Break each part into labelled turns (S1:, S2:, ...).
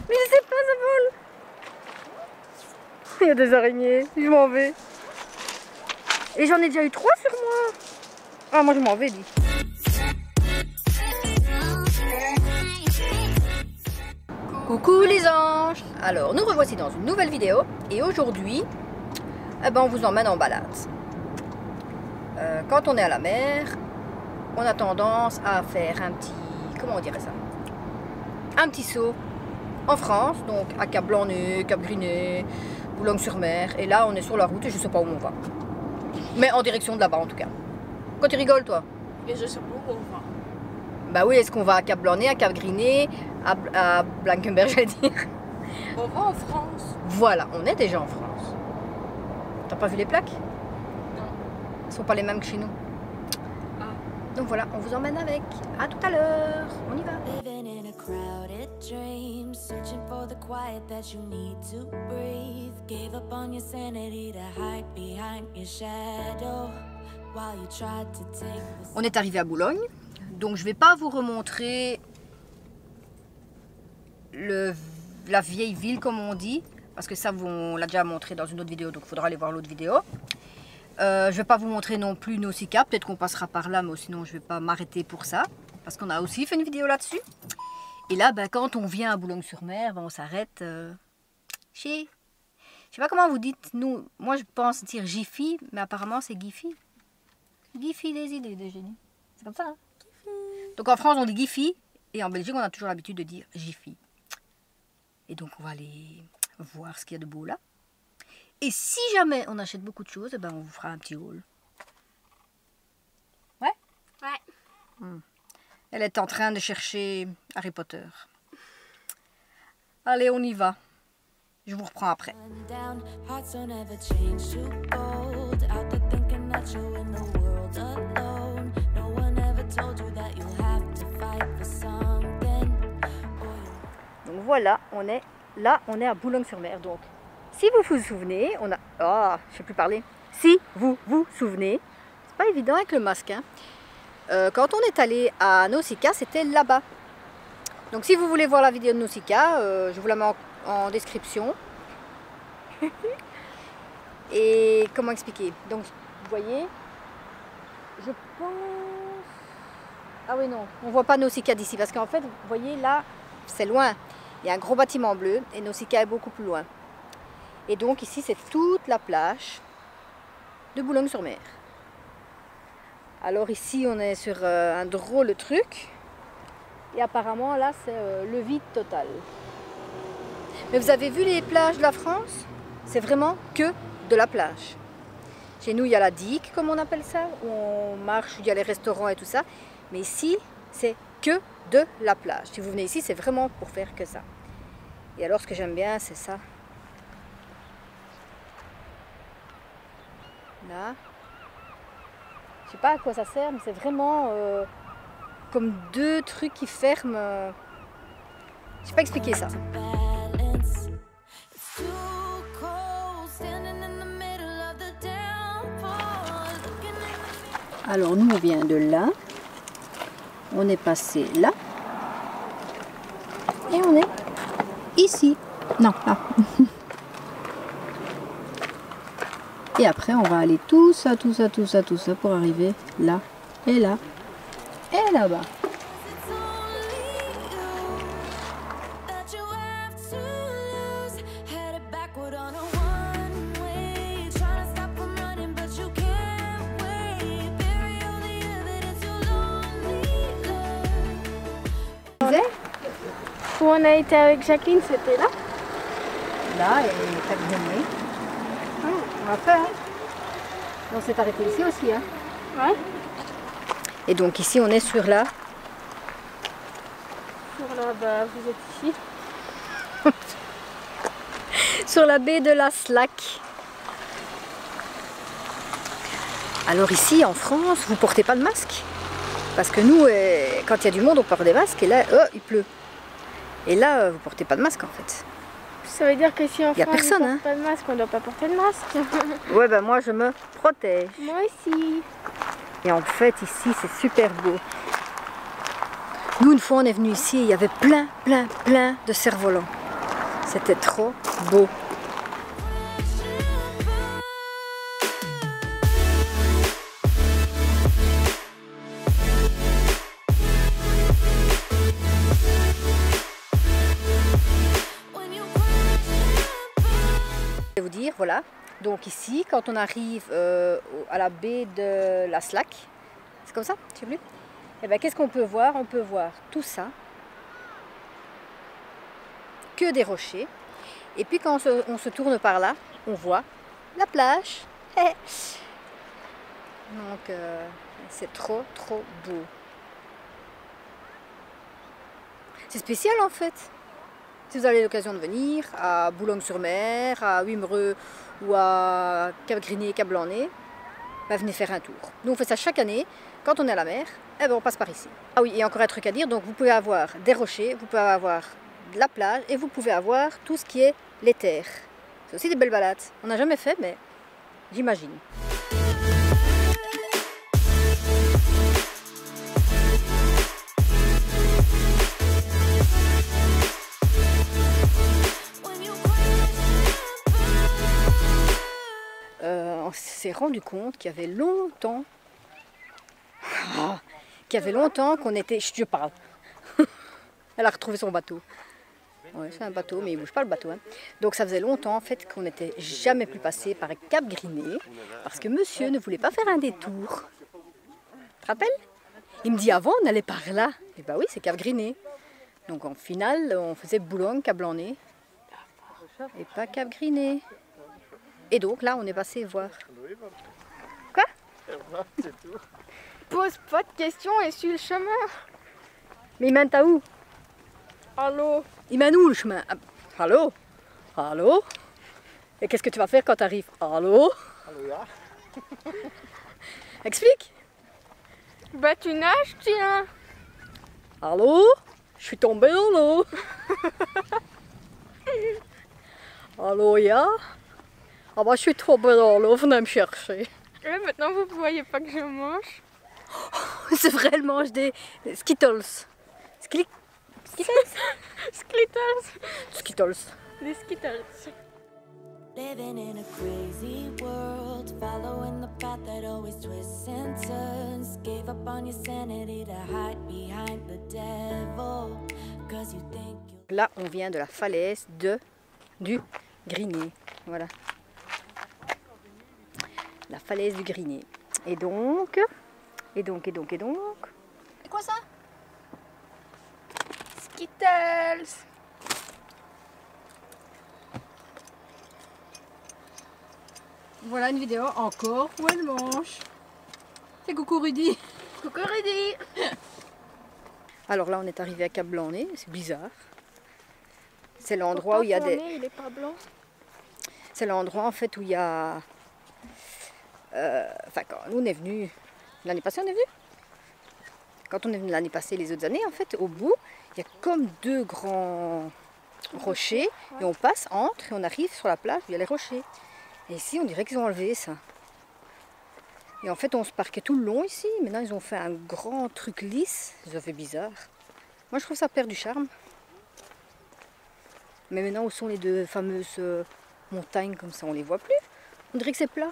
S1: Mais je sais pas, ça vole. Il y a des araignées, je m'en vais. Et j'en ai déjà eu 3 sur moi. Ah, moi je m'en vais, dis. Coucou les anges. Alors, nous revoici dans une nouvelle vidéo. Et aujourd'hui, eh ben, on vous emmène en balade. Quand on est à la mer, on a tendance à faire un petit... Comment on dirait ça? Un petit saut en France, donc à Cap-Blanc-Nez, Cap-Griné, Boulogne-sur-Mer. Et là, on est sur la route et je sais pas où on va. Mais en direction de là-bas en tout cas. Quand tu rigoles, toi?
S2: Et je sais pas où on va.
S1: Bah oui, est-ce qu'on va à Cap-Blanc-Nez, à Cap-Griné, à Blankenberg, je vais dire?
S2: On va en France.
S1: Voilà, on est déjà en France. T'as pas vu les plaques?
S2: Non.
S1: Elles sont pas les mêmes que chez nous.
S2: Ah.
S1: Donc voilà, on vous emmène avec. À tout à l'heure. On y va.
S3: Living in a crowded dream, searching for the quiet that you need to breathe. Gave up on your sanity to hide behind your shadow while you tried to take the...
S1: On est arrivé à Boulogne, donc je vais pas vous remontrer la vieille ville comme on dit, parce que ça on l'a déjà montré dans une autre vidéo, donc il faudra aller voir l'autre vidéo. Je vais pas vous montrer non plus Nausicaa, peut-être qu'on passera par là, mais sinon je vais pas m'arrêter pour ça, parce qu'on a aussi fait une vidéo là-dessus. Et là, ben, quand on vient à Boulogne-sur-Mer, ben, on s'arrête chez... Je sais pas comment vous dites, nous, moi je pense dire Jiffy, mais apparemment c'est Giffy. Giffy des idées de génie. C'est comme ça, hein? Donc en France on dit Giffy, et en Belgique on a toujours l'habitude de dire Jiffy. Et donc on va aller voir ce qu'il y a de beau là. Et si jamais on achète beaucoup de choses, eh ben on vous fera un petit haul. Ouais?
S2: Ouais.
S1: Elle est en train de chercher Harry Potter. Allez, on y va. Je vous reprends après.
S3: Down, hearts don't ever change to gold. Out there thinking that you're in the world alone. No one ever told you that you have to fight for something.
S1: Donc voilà, on est là, on est à Boulogne-sur-Mer. Donc, si vous vous souvenez, on a... Oh, je sais plus parler. Si vous vous souvenez, c'est pas évident avec le masque, hein. Quand on est allé à Nausicaa, c'était là-bas. Donc si vous voulez voir la vidéo de Nausicaa, je vous la mets en description. Et comment expliquer? Donc vous voyez, je pense... Ah oui non, on voit pas Nausicaa d'ici parce qu'en fait, vous voyez là, c'est loin. Il y a un gros bâtiment bleu et Nausicaa est beaucoup plus loin. Et donc ici c'est toute la plage de Boulogne-sur-Mer. Alors ici on est sur un drôle de truc. Et apparemment là c'est le vide total. Mais vous avez vu les plages de la France? C'est vraiment que de la plage. Chez nous il y a la digue comme on appelle ça, où on marche, où il y a les restaurants et tout ça. Mais ici c'est que de la plage. Si vous venez ici c'est vraiment pour faire que ça. Et alors ce que j'aime bien c'est ça. Là. Je sais pas à quoi ça sert, mais c'est vraiment comme deux trucs qui ferment. Je sais pas expliquer ça. Alors nous on vient de là, on est passé là, et on est ici. Non, là. Et après on va aller tout ça pour arriver là, et là, et là-bas.
S2: Où on a été avec Jacqueline, c'était là.
S1: Là, et Cap-Griné. On va faire. Hein. On s'est arrêté ici aussi. Hein.
S2: Ouais.
S1: Et donc ici, on est sur la...
S2: Sur la... Bah, vous êtes ici.
S1: sur la baie de la Slack. Alors ici, en France, vous portez pas de masque. Parce que nous, quand il y a du monde, on porte des masques. Et là, il pleut. Et là, vous portez pas de masque en fait.
S2: Ça veut dire que si en
S1: France, personne,
S2: on ne porte pas de masque, on ne doit pas porter de masque.
S1: Ouais, ben moi je me protège.
S2: Moi aussi.
S1: Et en fait, ici, c'est super beau. Nous, une fois, on est venu ici et il y avait plein de cerfs-volants. C'était trop beau. Je vais vous dire, voilà. Donc ici, quand on arrive à la baie de la Slack, c'est comme ça, je sais plus. Et bien, qu'est-ce qu'on peut voir? On peut voir tout ça, que des rochers. Et puis quand on se tourne par là, on voit la plage. Donc c'est trop beau. C'est spécial en fait. Si vous avez l'occasion de venir à Boulogne-sur-Mer, à Wimereux ou à Cap-Griné, Cap-Blanc-Nez, bah, venez faire un tour. Nous on fait ça chaque année. Quand on est à la mer, eh ben, on passe par ici. Ah oui, et encore un truc à dire, donc vous pouvez avoir des rochers, vous pouvez avoir de la plage et vous pouvez avoir tout ce qui est les terres. C'est aussi des belles balades. On n'a jamais fait, mais j'imagine. On s'est rendu compte qu'il y avait longtemps qu'on était... Je parle. Elle a retrouvé son bateau. Ouais, c'est un bateau, mais il ne bouge pas le bateau. Hein. Donc ça faisait longtemps en fait qu'on n'était jamais plus passé par Cap-Griné parce que monsieur ne voulait pas faire un détour. Tu te rappelles? Il me dit avant on allait par là. Et bah oui, c'est Cap-Griné. Donc en finale, on faisait Boulogne, Cap-Blanc-Nez et pas Cap-Griné. Et donc là, on est passé voir. Quoi?
S2: Pose pas de questions et suis le chemin.
S1: Mais il mène à où?
S2: Allô?
S1: Il mène où le chemin? Allô? Allô? Et qu'est-ce que tu vas faire quand tu arrives? Allô?
S4: Allô, ja.
S1: Explique.
S2: Bah tu nages, tiens.
S1: Allô? Je suis tombée dans l'eau. Allô, ja? Ah bah je suis tombée dans l'eau, venez me chercher.
S2: Et maintenant vous voyez pas que je mange.
S1: C'est vrai, elle mange des Skittles. Skittles? Skittles.
S2: Des Skittles.
S3: Living in a crazy world, following the path that always twists and turns. Gave up on your sanity to hide behind the devil. 'Cause you think you...
S1: Là, on vient de la falaise du Griné. Voilà. La falaise du Griné. Et donc... C'est quoi ça?
S2: Skittles.
S1: Voilà une vidéo encore où elle mange. C'est coucou Rudy.
S2: Coucou Rudy.
S1: Alors là, on est arrivé à Cap-Blanc-Nez. C'est bizarre. C'est l'endroit où il y a des...
S2: Il est pas blanc.
S1: C'est l'endroit en fait où il y a... Enfin, quand nous on est venus... L'année passée, on est venu. Quand on est venu l'année passée, les autres années, en fait, au bout, il y a comme deux grands rochers. Et on passe entre et on arrive sur la plage où il y a les rochers. Et ici, on dirait qu'ils ont enlevé ça. Et en fait, on se parquait tout le long ici. Maintenant, ils ont fait un grand truc lisse. Ça fait bizarre. Moi, je trouve ça perd du charme. Mais maintenant, où sont les deux fameuses montagnes comme ça? On les voit plus. On dirait que c'est plat.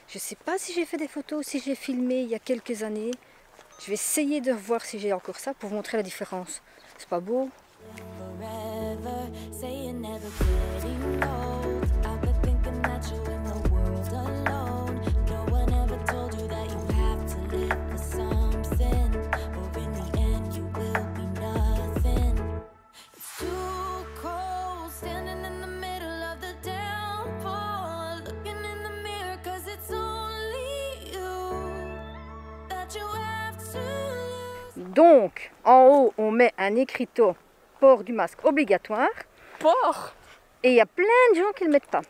S1: Je ne sais pas si j'ai fait des photos, si j'ai filmé il y a quelques années. Je vais essayer de voir si j'ai encore ça pour vous montrer la différence. C'est pas beau?
S3: Forever, say you're never getting old. I've been thinking that you're in the world alone. No one ever told you that you have to live for something, or in the end you will be nothing. It's too cold, standing in the middle of the downpour, looking in the mirror 'cause it's only you that you have to lose.
S1: Donc, en haut, on met un écriteau port du masque obligatoire.
S2: Port.
S1: Et il y a plein de gens qui ne le mettent pas.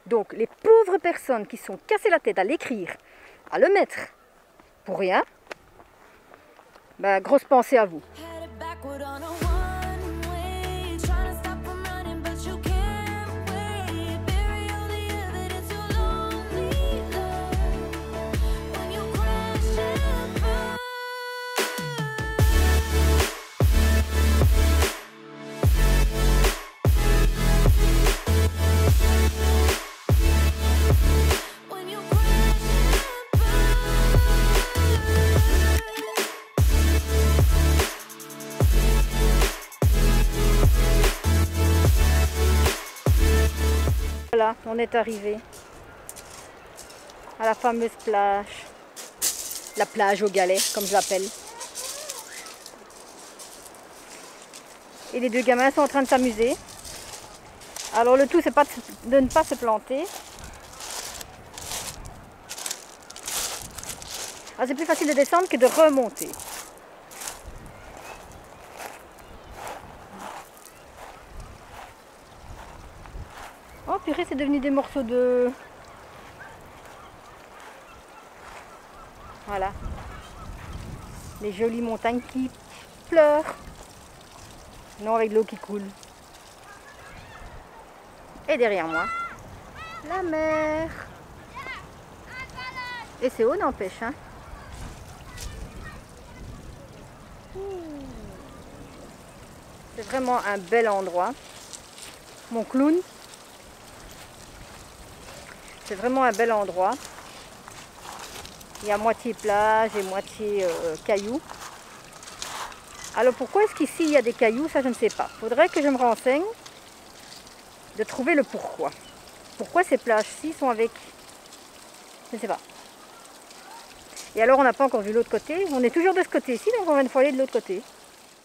S1: Donc, les pauvres personnes qui sont cassées la tête à l'écrire, à le mettre pour rien, bah, grosse pensée à vous.
S3: Headed backward on a one-way, trying to stop from running, but you can't wait. Bury all the evidence, you'll only learn when you crash and burn.
S1: voilà, on est arrivé à la fameuse plage. La plage aux galets, comme je l'appelle. Et les deux gamins sont en train de s'amuser. Alors le tout, c'est pas de ne pas se planter. Ah, c'est plus facile de descendre que de remonter. Oh purée, c'est devenu des morceaux de... Voilà. Les jolies montagnes qui pleurent. Non, avec de l'eau qui coule. Et derrière moi, la mer. Et c'est haut, n'empêche, hein. C'est vraiment un bel endroit. Mon clown. C'est vraiment un bel endroit. Il y a moitié plage et moitié cailloux. Alors pourquoi est-ce qu'ici il y a des cailloux? Ça je ne sais pas. Il faudrait que je me renseigne de trouver le pourquoi. Pourquoi ces plages-ci sont avec... Je ne sais pas. Et alors on n'a pas encore vu l'autre côté. On est toujours de ce côté-ci, donc on va une fois aller de l'autre côté.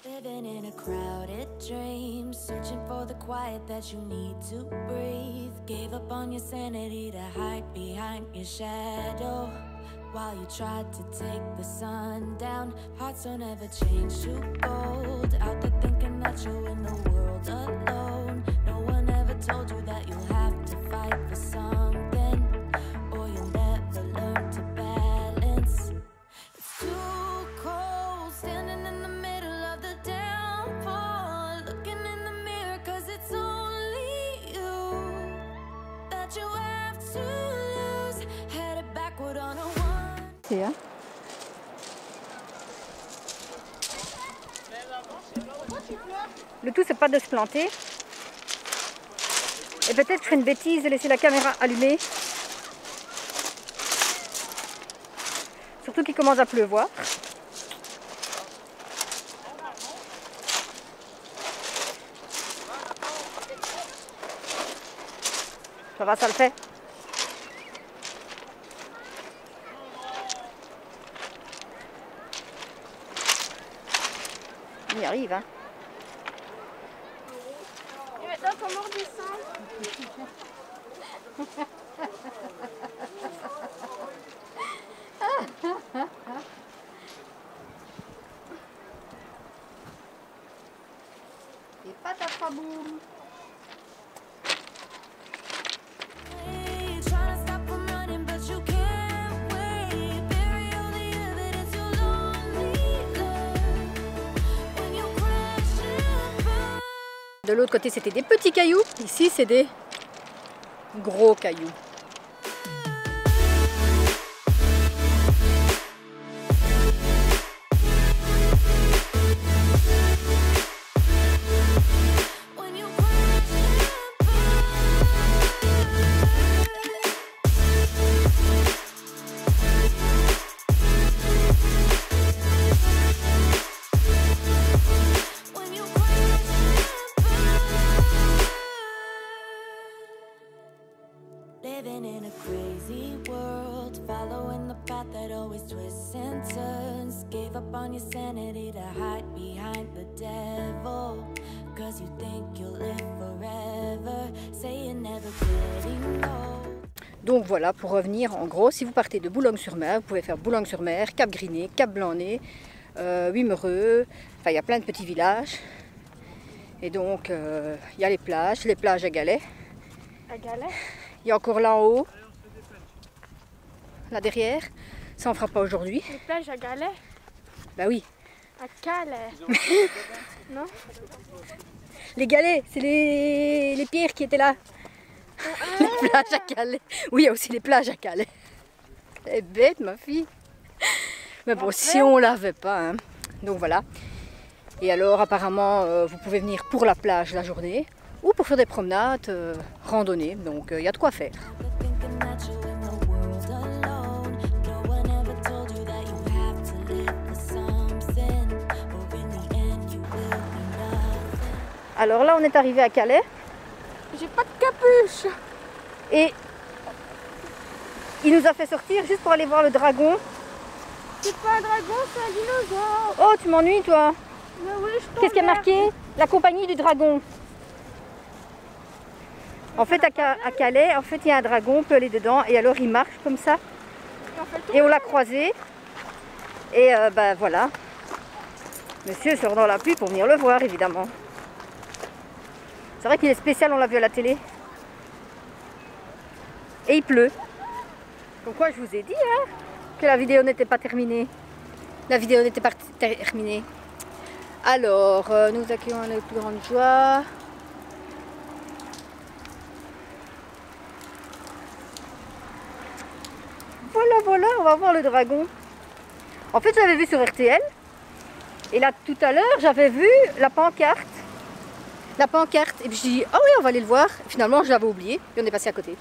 S3: Living in a crowded dream, searching for the quiet that you need to breathe. Gave up on your sanity to hide behind your shadow. While you tried to take the sun down, hearts don't ever change to gold. Out there thinking that you're in the world alone. No one ever told you that you'll have to fight for something, or you'll never learn to balance. It's too cold standing in the middle of the downpour, looking in the mirror 'cause it's only you that you have to lose. Headed backward on a one.
S1: Hein. Le tout c'est pas de se planter. Et peut-être que je fais une bêtise de laisser la caméra allumée. Surtout qu'il commence à pleuvoir. Ça va, ça le fait. On y arrive, hein.
S2: Et maintenant, comment on redescend?
S1: Et patatraboum. De l'autre côté, c'était des petits cailloux. Ici, c'est des gros cailloux.
S3: Living in a crazy world, following the path that always twists and turns. Gave up on your sanity to hide behind the devil, 'cause you think you'll live forever, say you're never getting old.
S1: Donc voilà, pour revenir, en gros, si vous partez de Boulogne-sur-Mer, vous pouvez faire Boulogne-sur-Mer, Cap-Griné, Cap-Blanc-Nez, Wimereux, enfin il y a plein de petits villages. Et donc il y a les plages à galets.
S2: À Galais?
S1: Il y a encore là en haut, là derrière, ça on fera pas aujourd'hui.
S2: Les plages à Galais?
S1: Bah oui.
S2: À Calais? Non?
S1: Les galets, c'est les pierres qui étaient là. Les plages à Calais. Oui, il y a aussi les plages à Calais. Elle est bête ma fille. Mais bon, si on l'avait pas, hein. Donc voilà. Et alors apparemment, vous pouvez venir pour la plage la journée ou pour faire des promenades, randonnées. Donc il y a de quoi faire. Alors là, on est arrivé à Calais.
S2: J'ai pas de capuche.
S1: Et il nous a fait sortir juste pour aller voir le dragon.
S2: C'est pas un dragon, c'est un dinosaure.
S1: Oh, tu m'ennuies toi.
S2: Mais oui, je
S1: Qu'est-ce qui a marqué? La compagnie du dragon. En fait, à Calais, en fait, il y a un dragon, on peut aller dedans et alors il marche comme ça. Et on l'a croisé. Et ben voilà. Monsieur sort dans la pluie pour venir le voir, évidemment. C'est vrai qu'il est spécial, on l'a vu à la télé. Et il pleut. Donc quoi, je vous ai dit hein, que la vidéo n'était pas terminée. La vidéo n'était pas terminée. Alors, nous accueillons avec plus grande joie. Voilà, voilà, on va voir le dragon. En fait, j'avais vu sur RTL. Et là, tout à l'heure, j'avais vu la pancarte. La pancarte. Et puis je dis, ah oui, on va aller le voir. Et finalement, je l'avais oublié. Et on est passé à côté.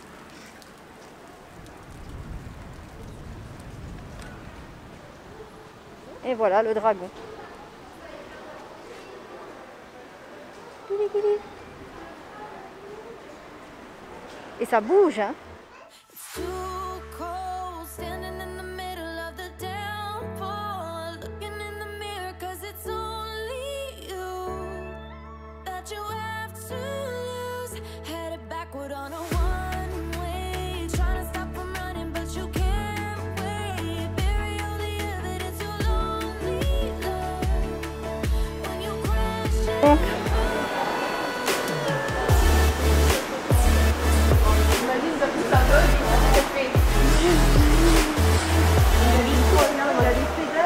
S1: Et voilà le dragon. Et ça bouge, hein.
S3: Too cold, standing in the middle of the downpour, looking in the mirror 'cause it's only you that you have to lose. Headed backward on a one-way, trying to stop from running, but you can't wait. Bury all the evidence, you're lonely, love. When you crash it.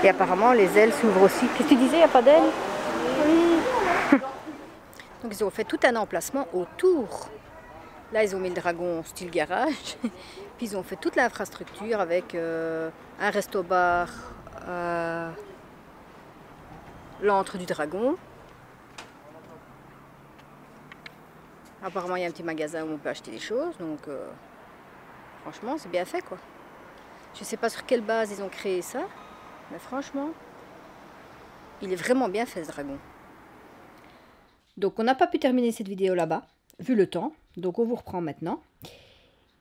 S1: Et apparemment les ailes s'ouvrent aussi. Qu'est-ce que tu disais, il n'y a pas d'ailes? Oui. Donc ils ont fait tout un emplacement autour. Là ils ont mis le dragon style garage. Puis ils ont fait toute l'infrastructure avec un resto-bar, l'antre du dragon. Apparemment il y a un petit magasin où on peut acheter des choses. Donc franchement c'est bien fait quoi. Je ne sais pas sur quelle base ils ont créé ça. Mais franchement, il est vraiment bien fait ce dragon. Donc on n'a pas pu terminer cette vidéo là-bas, vu le temps. Donc on vous reprend maintenant.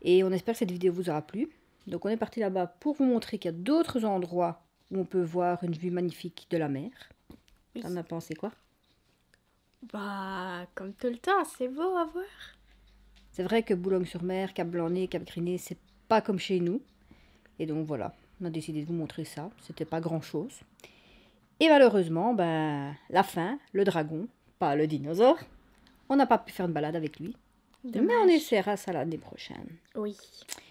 S1: Et on espère que cette vidéo vous aura plu. Donc on est parti là-bas pour vous montrer qu'il y a d'autres endroits où on peut voir une vue magnifique de la mer.
S2: Oui.
S1: T'en as pensé quoi?
S2: Bah, comme tout le temps, c'est beau à voir.
S1: C'est vrai que Boulogne-sur-Mer, Cap-Blanc-Nez, Cap-Griné, c'est pas comme chez nous. Et donc voilà. On a décidé de vous montrer ça, c'était pas grand chose. Et malheureusement, ben, la fin, le dragon, pas le dinosaure, on n'a pas pu faire une balade avec lui.
S2: Dommage.
S1: Mais on essaiera ça l'année prochaine.
S2: Oui.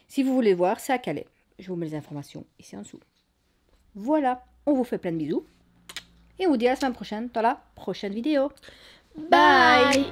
S1: Si vous voulez voir, c'est à Calais. Je vous mets les informations ici en dessous. Voilà, on vous fait plein de bisous. Et on vous dit à la semaine prochaine dans la prochaine vidéo.
S2: Bye.